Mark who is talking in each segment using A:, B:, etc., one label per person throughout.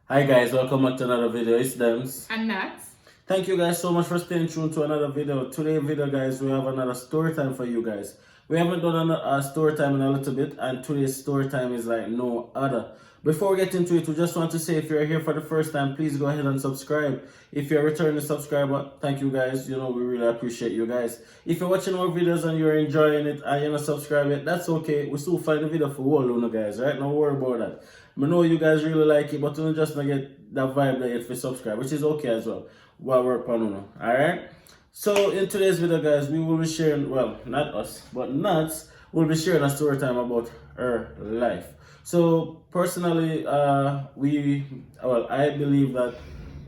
A: Hi guys, welcome back to another video. It's Dems.
B: And nuts.
A: Thank you guys so much for staying tuned to another video. Today video guys, we have another story time for you guys. We haven't done a story time in a little bit, and today's story time is like no other. Before we get into it, we just want to say if you're here for the first time, please go ahead and subscribe. If you're a returning subscriber, thank you guys. You know, we really appreciate you guys. If you're watching our videos and you're enjoying it and you're not subscribed yet, that's okay. We still find a video for all of you guys, right? Don't worry about that. I know you guys really like it, but you just not get that vibe that if you subscribe, which is okay as well. While we're on, alright? So in today's video guys, we will be sharing, well, not us, but Nuts will be sharing a story time about her life. So personally, I believe that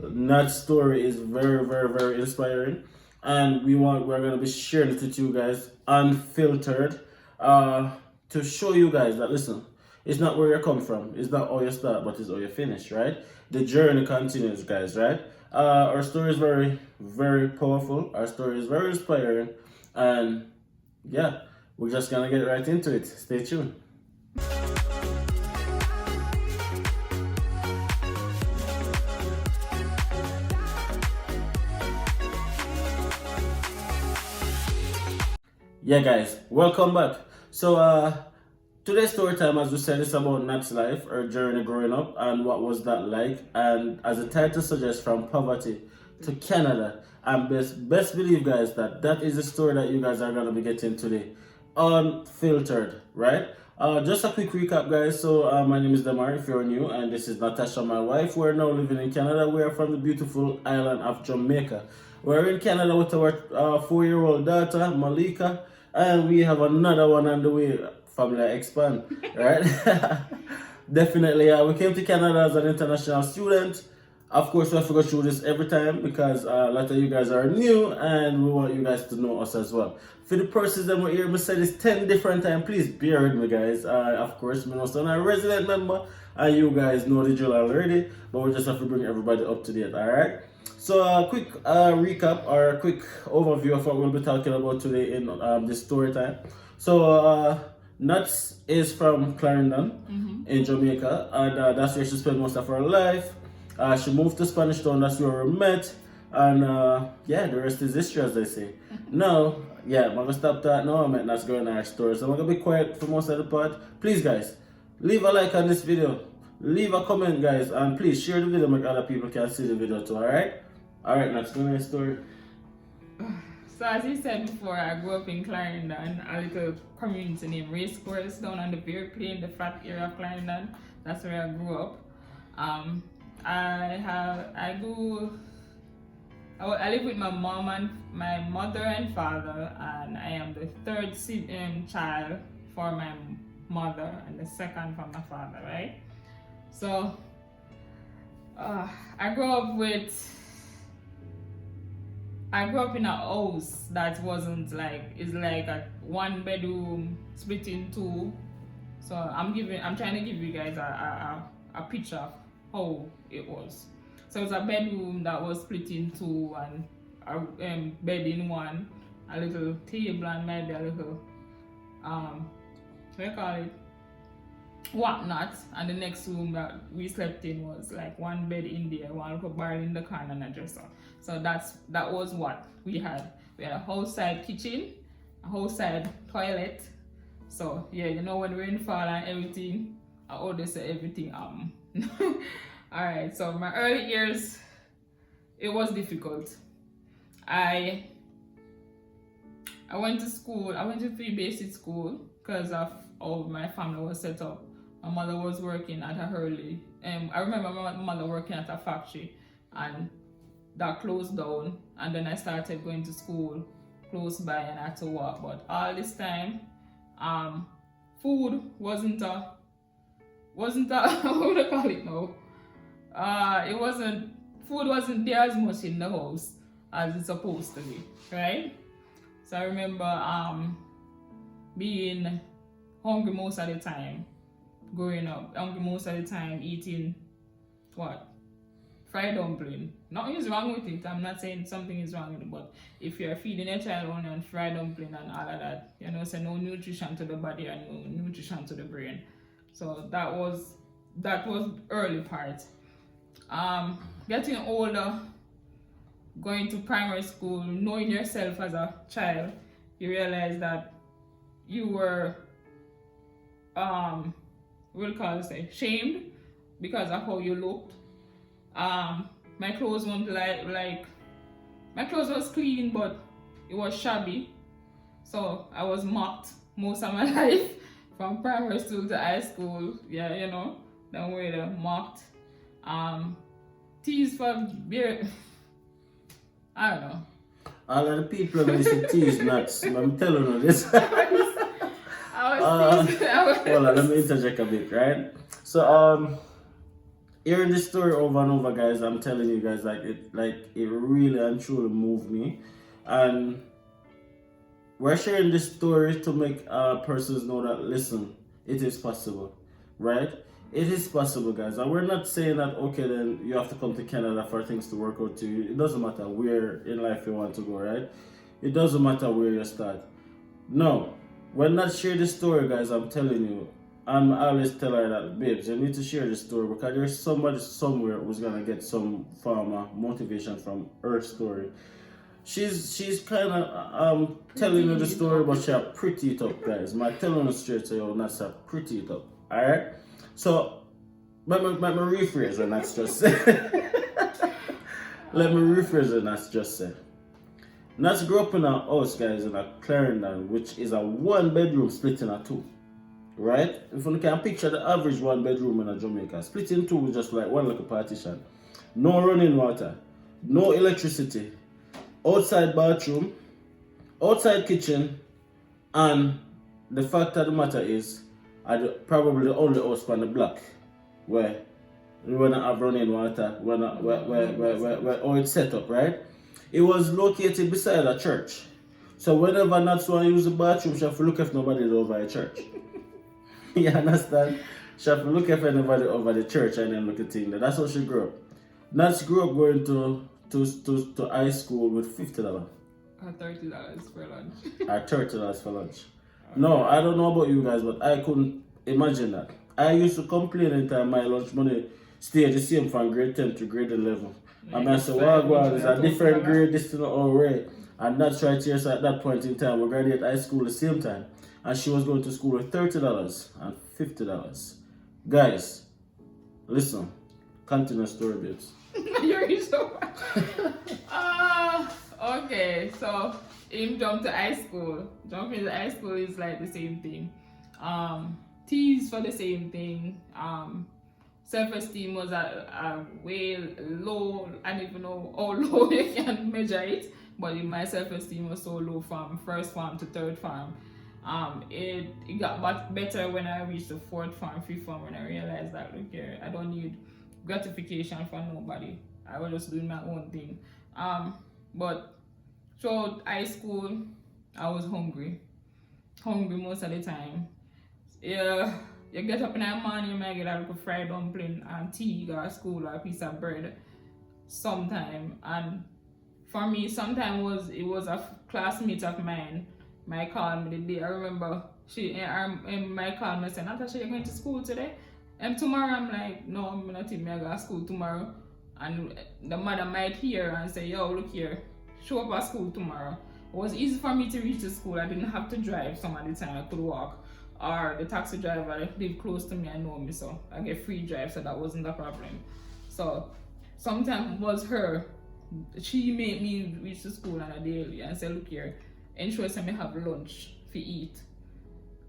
A: Nuts' story is very, very, very inspiring, and we're gonna be sharing it with you guys unfiltered, to show you guys that listen, it's not where you come from, it's not how you start, but it's how you finish, right? The journey continues, guys, right? Our story is very, very powerful. Our story is very inspiring, and yeah, we're just gonna get right into it. Stay tuned. Yeah guys, welcome back. So today's story time, as we said, is about Nat's life, her journey growing up, and what was that like. And as the title suggests, from poverty to Canada. And best believe guys that is the story that you guys are gonna be getting today, unfiltered, right? Just a quick recap, guys. So my name is Damar, if you're new, and this is Natasha, my wife. We're now living in Canada. We are from the beautiful island of Jamaica. We're in Canada with our 4-year-old daughter, Malika, and we have another one on the way. Family expand, right? Definitely. We came to Canada as an international student. Of course, we have to go through this every time because a lot of you guys are new and we want you guys to know us as well. For the persons that were here, I said this 10 different times. Please bear with me, guys. Of course, I'm also a resident member and you guys know the drill already, but we just have to bring everybody up to date, alright? So a quick recap or a quick overview of what we'll be talking about today in this story time. So Nuts is from Clarendon in Jamaica, and that's where she spent most of her life. She moved to Spanish Town, that's where we met, and yeah, the rest is history, as they say. Now, yeah, I'm gonna stop that now. I'm not going to our story, so I'm gonna be quiet for most of the part. Please, guys, leave a like on this video, leave a comment, guys, and please share the video, make other people can see the video too. All right, let's go to the story.
B: So as you said before, I grew up in Clarendon, a little community named Racecourse down on the Beer Plain, the flat area of Clarendon. That's where I grew up. I live with my mom and my mother and father, and I am the third child for my mother and the second from my father, right? So I grew up in a house that wasn't like, it's like a 1 bedroom split in two. So I'm trying to give you guys a picture of how it was. So it's a bedroom that was split in two, and a bed in one, a little table, and maybe a little what do you call it, whatnot. And the next room that we slept in was like one bed in there, one little barrel in the corner, and a dresser. So that was what we had. We had a outside kitchen, a outside toilet. So yeah, you know, when rainfall and everything, I always say everything Alright, so my early years, it was difficult. I went to school, I went to free basic school because of how my family was set up. My mother was working at a early, I remember my mother working at a factory, and that closed down, and then I started going to school close by and I had to walk. But all this time, food wasn't a what do I call it now? Food wasn't there as much in the house as it's supposed to be, right? So I remember being hungry most of the time, growing up, hungry most of the time, eating what? Fried dumpling. Nothing is wrong with it. I'm not saying something is wrong with it, but if you're feeding a child only on fried dumpling and all of that, you know, so no nutrition to the body and no nutrition to the brain. So that was early part. Getting older, going to primary school, knowing yourself as a child, you realize that you were we'll call it shamed because of how you looked. My clothes weren't like my clothes was clean, but it was shabby. So I was mocked most of my life from primary school to high school. Yeah, you know, the way they mocked. Teased for beer. I don't know.
A: All of the people that used to tease nuts. I'm telling you this.
B: I was teased.
A: Hold on, let me interject a bit, right? So hearing this story over and over, guys, I'm telling you guys, like it really and truly moved me. And we're sharing this story to make persons know that, listen, it is possible, right? It is possible, guys. And we're not saying that, okay, then you have to come to Canada for things to work out to you. It doesn't matter where in life you want to go, right? It doesn't matter where you start. No, when not share this story, guys, I'm telling you, I always tell her that, babes, you need to share this story because there's somebody somewhere who's going to get some form of motivation from her story. She's kind of telling you the story, but she's pretty it up, guys. I'm telling you straight, so you're not so pretty it up, alright? So, let me rephrase what that's just said. Let me rephrase what that's just said. Nats grew up in a house, guys, in a Clarendon, which is a 1-bedroom split in a 2. Right? If you can picture the average 1-bedroom in a Jamaica, split in 2 with just like one little partition. No running water, no electricity, outside bathroom, outside kitchen, and the fact of the matter is, probably the only house on the block where we don't have running water, where it's set up, right? It was located beside a church. So whenever Nats want to use the bathroom, she have to look if nobody's over at church. You understand? She have to look if anybody over the church and then look at things. That's how she grew up. Nats grew up going to high school with $50.
B: Or $30 for lunch.
A: Or $30 for lunch. No, I don't know about you guys, but I couldn't imagine that. I used to complain anytime my lunch money stayed the same from grade 10 to grade 11. And I said, well, it's a different grade, this is not all right. And that's right here, so at that point in time, we graduated high school the same time. And she was going to school with $30 and $50. Guys, listen, continue story, babes.
B: You're so okay, so him jump to high school. Jumping to high school is like the same thing. Tease for the same thing. Self-esteem was a way low. I don't even know how low you can measure it, but my self-esteem was so low from first farm to third farm. It got better when I reached the fourth farm, fifth farm, when I realized that, look here, I don't need gratification from nobody. I was just doing my own thing. But throughout high school, I was hungry most of the time. Yeah, you get up in the morning, you might get a little fried dumpling and tea or a school or a piece of bread sometime. And for me, sometimes it was a classmate of mine might call me the day. I remember she might call me and say, Natasha, you're going to school today? And tomorrow I'm like, no, I'm not even going to school tomorrow. And the mother might hear and say, yo, look here, show up at school tomorrow. It was easy for me to reach the school. I didn't have to drive some of the time. I could walk. Or the taxi driver lived close to me and know me, so I get free drive, so that wasn't a problem. So sometimes it was her. She made me reach the school on a daily and say, look here, ensure that I have lunch to eat.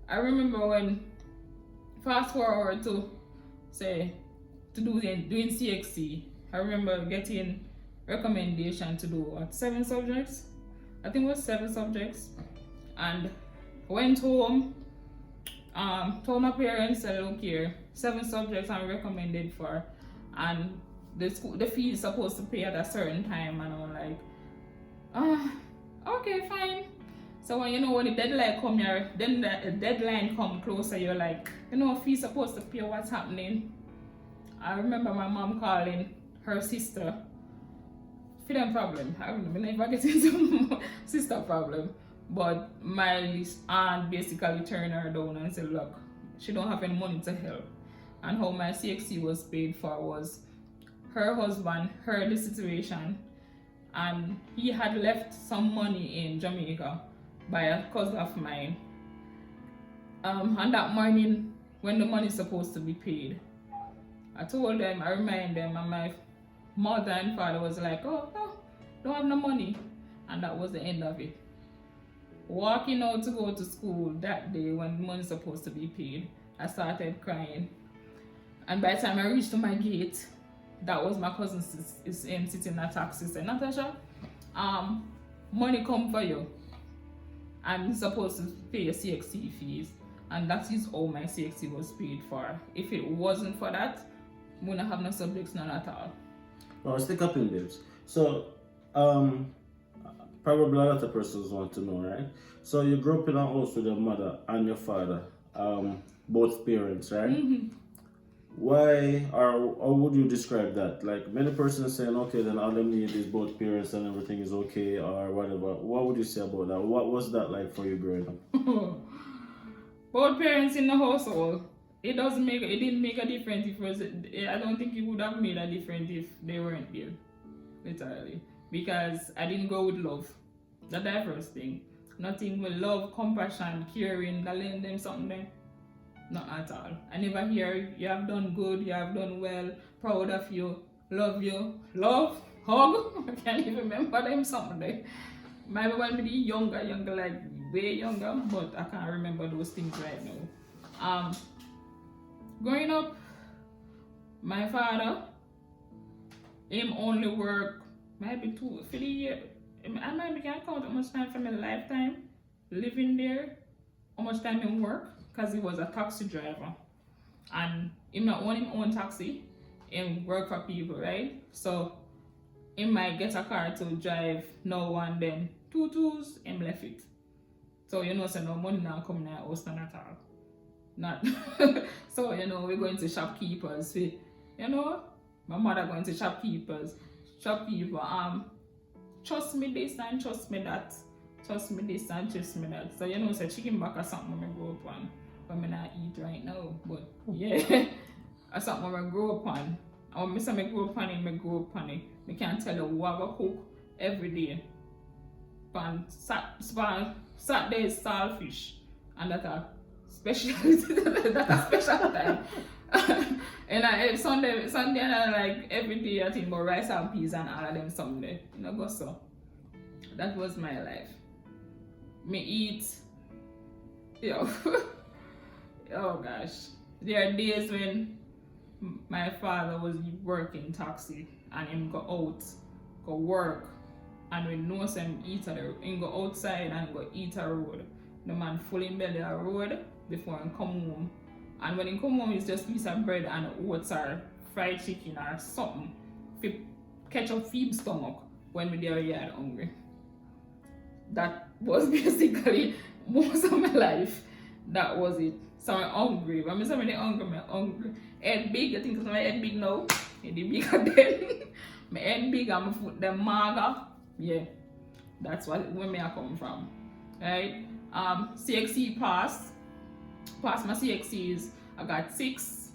B: I remember when, fast forward to say, doing CXC, I remember getting recommendation to do 7 subjects. I think it was 7 subjects. And went home, told my parents, said, look here, 7 subjects I'm recommended for, and the fee is supposed to pay at a certain time, and I'm like, okay, fine. So when the deadline come here, then the deadline come closer, you're like, fee supposed to pay, what's happening? I remember my mom calling her sister for them problem. I don't know, never get into sister problem. But my aunt basically turned her down and said, look, she don't have any money to help. And how my CXC was paid for was her husband heard the situation, and he had left some money in Jamaica by a cousin of mine. And that morning, when the money is supposed to be paid, I told them, I remind them, and my mother and father was like, oh, no, don't have no money. And that was the end of it. Walking out to go to school that day when the money is supposed to be paid, I started crying. And by the time I reached to my gate, that was my cousin sitting in a taxi saying, Natasha, money come for you. I'm supposed to pay your CXC fees. And that is all my CXC was paid for. If it wasn't for that, I wouldn't have no subjects, none at all.
A: Well, stick up in babes. So, probably a lot of persons want to know, right? So you grew up in a house with your mother and your father, both parents, right?
B: Mm-hmm.
A: Why, or how would you describe that? Like many persons saying, okay, then all they need is both parents and everything is okay, or whatever. What would you say about that? What was that like for you growing up?
B: Both parents in the household. It didn't make a difference I don't think it would have made a difference if they weren't there. Literally. Because I didn't go with love. That's the first thing. Nothing with love, compassion, caring, that lend them something there. Not at all. I never hear you have done good, you have done well, proud of you, love, hug. I can't even remember them something there. Maybe when I be younger, like way younger, but I can't remember those things right now. Growing up, my father, him only work maybe 2 3 years. I maybe can't count how much time from my lifetime living there, how much time in work, because he was a taxi driver. And he not own his own taxi and work for people, right? So he might get a car to drive now and then 2 him left it. So so no money now coming out house none at all. Not so we're going to shopkeepers. My mother going to shopkeeper, trust me this and trust me that. Trust me this and trust me that. So so chicken back or something when I grow up on. But I not eat right now. But yeah. Or something when I grow up on. And when I say I grow up on it, I grow up on it. I can't tell you what I cook every day. Pan Saturday is saltfish. And that's a special that's a special time. And Sunday and I like every day I think about rice and peas and all of them Sunday. Go so. That was my life. Me eat. Oh gosh. There are days when my father was working taxi and him go out, go work, and we know him him go outside and go eat a road. The man full in belly a road before he come home. And when he come home, it's just piece of bread and oats or fried chicken or something. Catch up feed stomach when we there yard hungry. That was basically most of my life. That was it. So I'm hungry. When I say I'm hungry. Head big, I think my head big now. It bigger then. My head big and my foot them mager. Yeah. That's where I come from. Right? CXC passed my CXCs. I got 6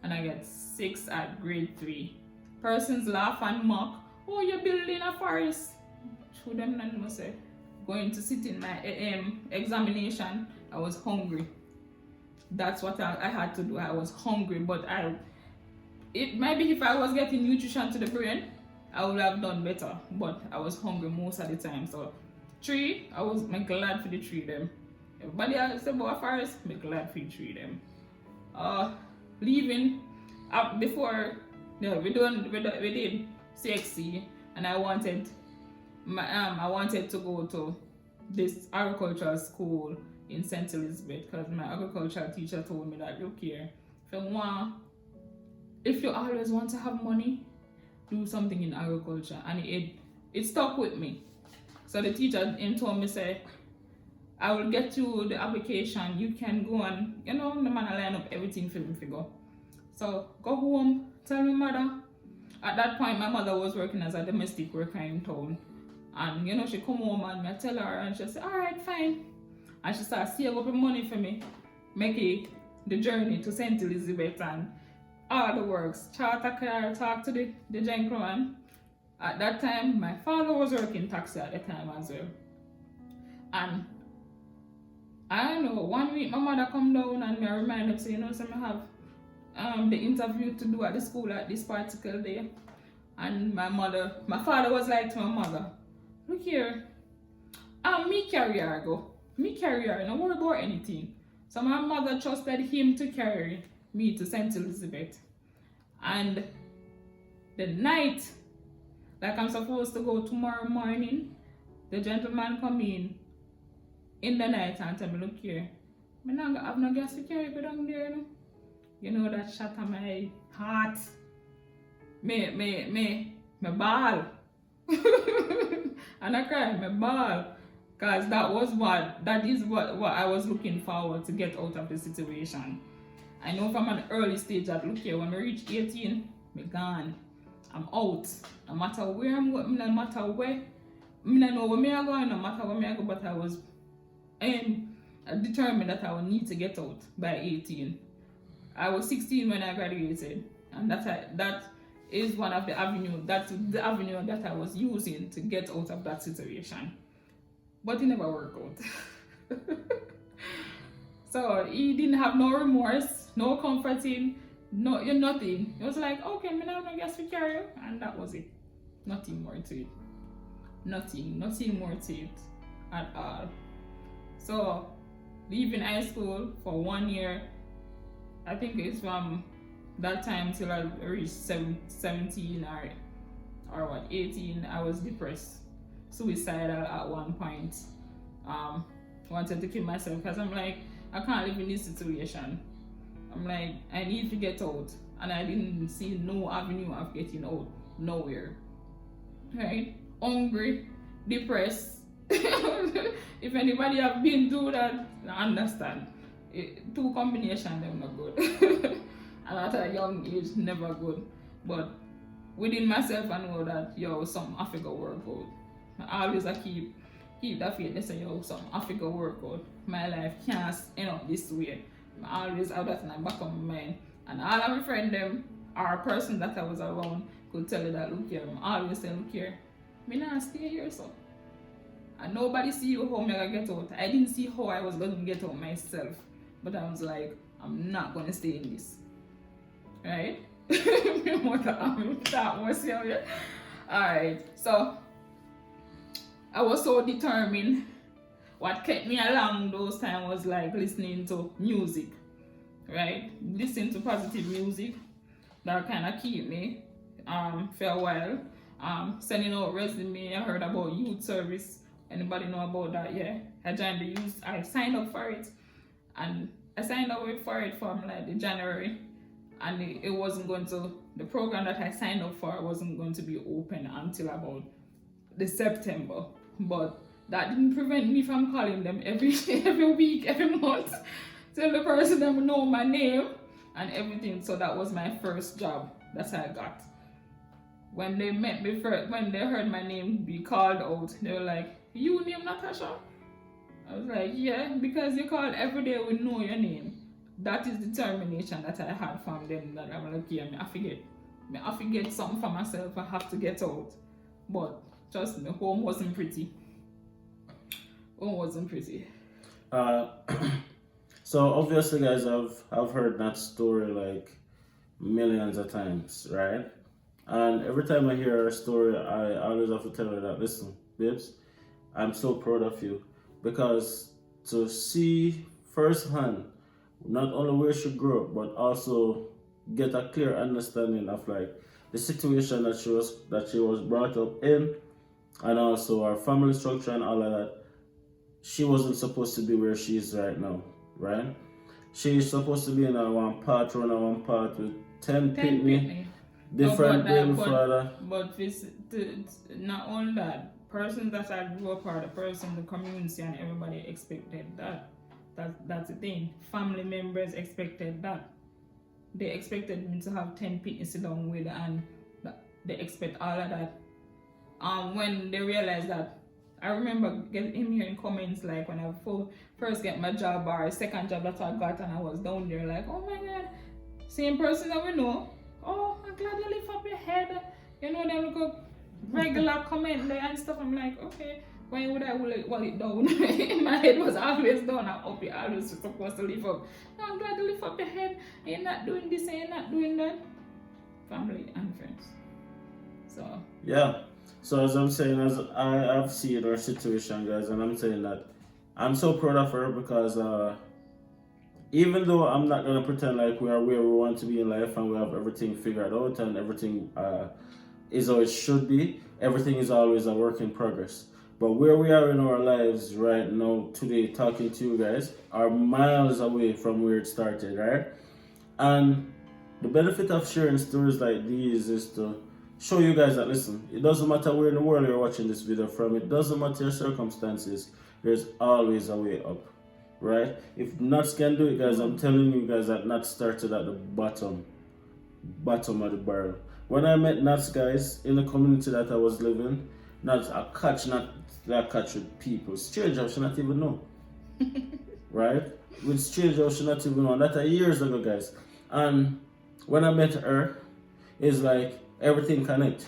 B: and I got 6 at grade 3. Persons laugh and mock, oh, you're building a forest. Show them nothing to say. Going to sit in my examination, I was hungry. That's what I had to do. I was hungry, but maybe if I was getting nutrition to the brain, I would have done better. But I was hungry most of the time. So 3, I was glad for the 3 them. Everybody else say about forest, I'm glad for the 3 them. Leaving before we did CXC, and I wanted to go to this agricultural school in St. Elizabeth because my agricultural teacher told me that look here, if you always want to have money, do something in agriculture, and it stuck with me. So the teacher told me say, I will get you the application. You can go and the man line up everything for me to go. So go home, tell my mother. At that point, my mother was working as a domestic worker in town, and she come home and I tell her, and she said, all right, fine. And she started save up money for me, make the journey to St. Elizabeth and all the works. Charter car, talk to the gentleman. At that time, my father was working taxi at the time as well. And I don't know, one week my mother come down and me remind them, say, you know, so I have the interview to do at the school at this particular day. And my father was like to my mother, look here, me carry her go. Me carry her, don't worry about anything. So my mother trusted him to carry me to St. Elizabeth. And the night, like I'm supposed to go tomorrow morning, the gentleman come in the night and tell me, look here, I don't have no gas to carry go down there, you know. You know that shatter my heart. Me ball. And I cry, me ball. Cause that is what I was looking forward to get out of the situation. I know from an early stage that look here, when I reach 18, me gone. I'm out. No matter where I'm going, no matter where, I don't know where I'm going, no matter where I go, but I was determined that I would need to get out by 18. I was 16 when I graduated, and that is one of the avenues. That's the avenue that I was using to get out of that situation. But it never worked out. So he didn't have no remorse, no comforting, nothing. It was like, okay, I guess we carry you, and that was it. Nothing more to it. Nothing more to it at all. So leaving high school for 1 year, I think it's from that time till I reached 17 or what, 18, I was depressed, suicidal at one point. Wanted to kill myself because I'm like, I can't live in this situation. I'm like, I need to get out, and I didn't see no avenue of getting out, nowhere. Right? Hungry, depressed. If anybody have been through that, I understand. Two combinations, they're not good. And at a young age, never good. But within myself, I know that, something I figure work out. I always keep that faith. They say, something I figure work out. My life can't end up this way. I always have that in the back of my mind. And all of my friends, them, or a person that I was around, could tell you that, look here, I always say, look here, me not stay here, so. And nobody see how I'm gonna get out. I didn't see how I was gonna get out myself. But I was like, I'm not gonna stay in this. Right? Alright, so I was so determined. What kept me along those times was like listening to music. Right? Listening to positive music. That kind of keep me for a while. Sending out resume. I heard about youth service. Anybody know about that? Yeah. I joined the youth. I signed up for it. And I signed up for it from like the January. And it wasn't going to, the program that I signed up for wasn't going to be open until about the September. But that didn't prevent me from calling them every week, every month, till the person them know my name and everything. So that was my first job that I got. When they met me first, when they heard my name be called out, they were like, "You name Natasha?" I was like, "Yeah, because you call every day, we know your name." That is determination that I had from them, that I'm like, yeah, I forget something for myself, I have to get out. But trust me, home wasn't pretty.
A: So obviously, guys, I've heard that story like millions of times, right? And every time I hear a story, I always have to tell her that, listen, babes, I'm so proud of you, because to see firsthand not only where she grew up, but also get a clear understanding of like the situation that she was brought up in, and also her family structure and all of that. She wasn't supposed to be where she is right now, right? She's supposed to be in a one part run, a one part with 10 pitney, different baby father.
B: But it's not only that, persons that I grew up are the person, the community, and everybody expected that. That's the thing. Family members expected that. They expected me to have 10 pitney sit down with, and they expect all of that. When they realized that, I remember hearing comments like when I first get my job or second job that I got, and I was down there like, oh my god, Same person that we know. Oh, I'm glad you lift up your head. You know, them look up regular comment there and stuff. I'm like, okay, why would I hold it down? In my head was always down and up. You're always supposed to lift up. No, I'm glad you lift up your head. You're not doing this and you're not doing that. Family and friends. So
A: Yeah. So as I'm saying, as I've seen her situation, guys, and I'm saying that I'm so proud of her because even though I'm not gonna pretend like we are where we want to be in life and we have everything figured out and everything is how it should be, everything is always a work in progress. But where we are in our lives right now, today, talking to you guys, are miles away from where it started, right? And the benefit of sharing stories like these is to show you guys that, listen, it doesn't matter where in the world you're watching this video from, it doesn't matter your circumstances, there's always a way up, right? If nuts can do it, guys, I'm telling you guys that nuts started at the bottom of the barrel. When I met nuts, guys, in the community that I was living, nuts, I catch with people, strangers I should not even know, right? With strangers I should not even know, and that are years ago, guys. And when I met her, it's like everything connect.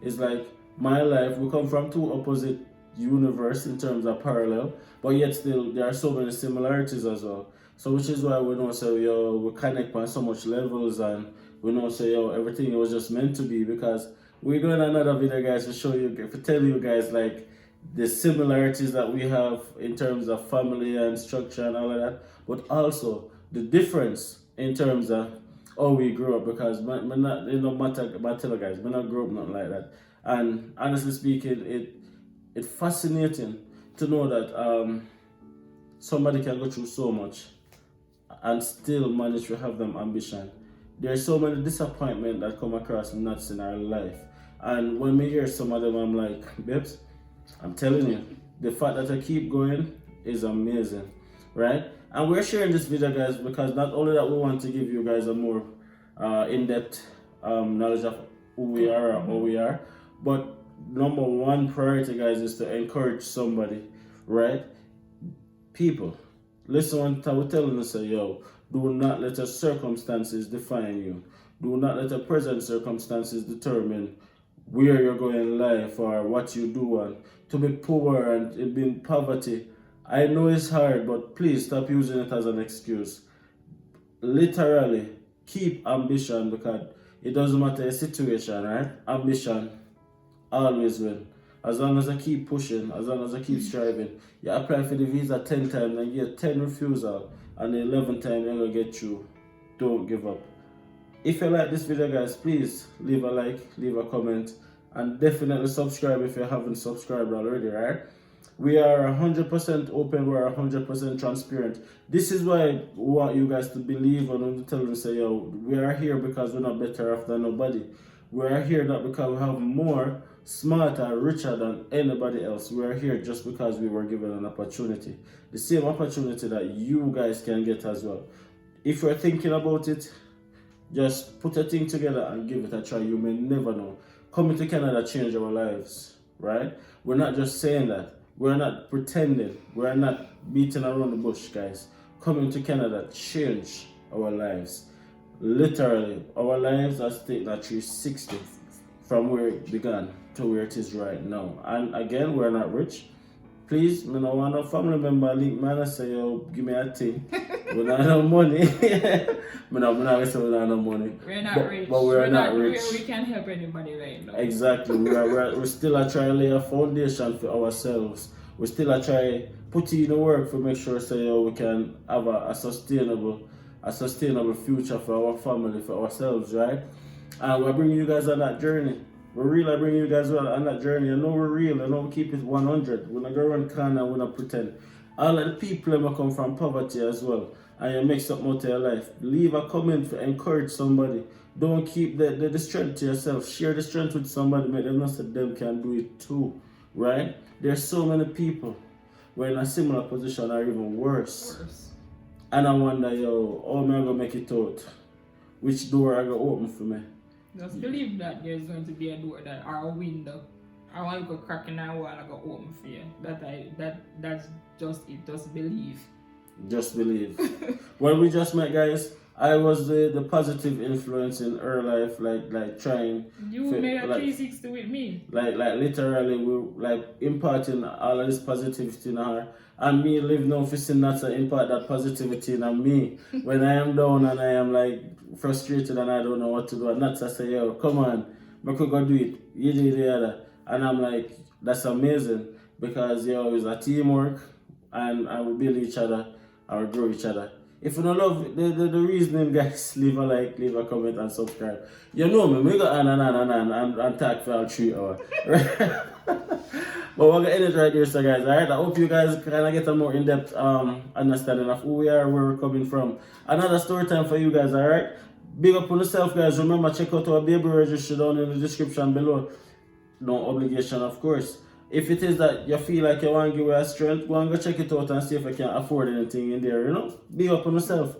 A: It's like my life, we come from two opposite universe in terms of parallel, but yet still there are so many similarities as well. So which is why we know say yo, we connect on so much levels, and we know say yo, everything was just meant to be, because we're doing another video, guys, to show you, to tell you guys like the similarities that we have in terms of family and structure and all of that, but also the difference in terms of how we grew up, because man not, you know, matter tell you guys, we not grow up nothing like that. And honestly speaking, it's fascinating to know that somebody can go through so much and still manage to have them ambition. There's so many disappointment that come across nuts in our life, and when we hear some of them, I'm like, babes, I'm telling you, the fact that I keep going is amazing, right? And we're sharing this video, guys, because not only that we want to give you guys a more in-depth knowledge of who we are or how we are, but number one priority, guys, is to encourage somebody, right? People, listen when we're telling you, say, yo, do not let your circumstances define you. Do not let your present circumstances determine where you're going in life or what you do. And to be poor and be in poverty, I know it's hard, but please stop using it as an excuse. Literally, keep ambition, because it doesn't matter the situation, right? Ambition always win. As long as I keep pushing, as long as I keep striving. You apply for the visa 10 times and you get 10 refusal, and the 11th time you're gonna get through. Don't give up. If you like this video, guys, please leave a like, leave a comment, and definitely subscribe if you haven't subscribed already, right? We are 100% open, we are 100% transparent. This is why we want you guys to believe and to tell them, say, yo, we are here because we're not better off than nobody. We are here not because we have more, smarter, richer than anybody else. We are here just because we were given an opportunity. The same opportunity that you guys can get as well. If you're thinking about it, just put a thing together and give it a try. You may never know. Coming to Canada changed our lives, right? We're not just saying that. We're not pretending. We're not beating around the bush, guys. Coming to Canada changed our lives. Literally, our lives are taken a 360 from where it began to where it is right now. And again, we're not rich. Please, me no want no family member link man and say, yo, give me a thing. We don't have no money. me not say we don't have no money.
B: We're not rich.
A: But we're not rich.
B: We can't help anybody right now.
A: Exactly. we're still a try to lay a foundation for ourselves. We still a try put in the work to make sure say, yo, we can have a sustainable future for our family, for ourselves, right? And we're bringing you guys on that journey. We're really bringing you guys on that journey. I know we're real. I know we keep it 100. We're not going to run corner. We're not pretend. All of the people that come from poverty as well, and you make something out of your life, leave a comment to encourage somebody. Don't keep the strength to yourself. Share the strength with somebody. Make them know that them can do it too, right? There's so many people who are in a similar position or even worse. And I wonder, yo, how am I going to make it out? Which door are going to open for me?
B: Just believe that there's going to be a door that or a window. I want to go crack in a wall, I go open for you. That's just it. Just believe.
A: Just believe. When we just met, guys, I was the positive influence in her life, like trying.
B: You made a 360 with me.
A: Like literally, we like imparting all of this positivity in her, and me live now for seeing that to impart that positivity in me when I am down and I am like frustrated and I don't know what to do, and that's I say, yo, come on, we could go do it. You do the other, and I'm like, that's amazing because yo, it's a teamwork, and we build each other, and we grow each other. If you don't love the reasoning, guys, leave a like, leave a comment, and subscribe. You know me, we go on and talk for all 3 hours. But we're gonna end it right here, so guys. Alright, I hope you guys kind of get a more in-depth understanding of who we are, where we're coming from. Another story time for you guys, alright? Big up on yourself, guys. Remember, check out our baby registry down in the description below. No obligation, of course. If it is that you feel like you want to give away a strength, go and go check it out and see if you can afford anything in there, you know? Be up on yourself.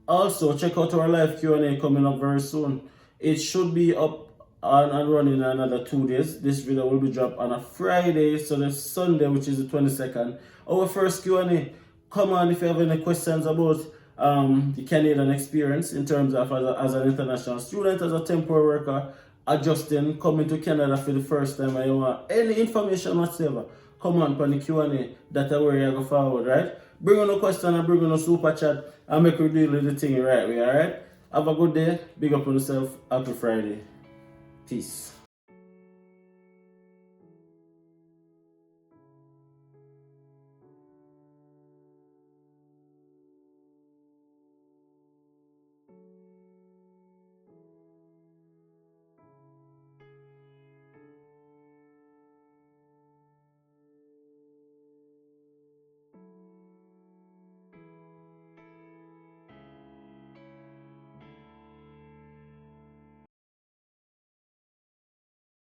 A: Also, check out our live Q&A coming up very soon. It should be up and running in another 2 days. This video will be dropped on a Friday, so that's Sunday, which is the 22nd. Our first Q&A. Come on if you have any questions about the Canadian experience in terms of as an international student, as a temporary worker, adjusting, coming to Canada for the first time, and you want any information whatsoever, come on the Q&A. That's where you go forward, right? Bring on a question and bring on a super chat and make we deal with the thing right way, alright? Have a good day. Big up on yourself. Happy Friday. Peace.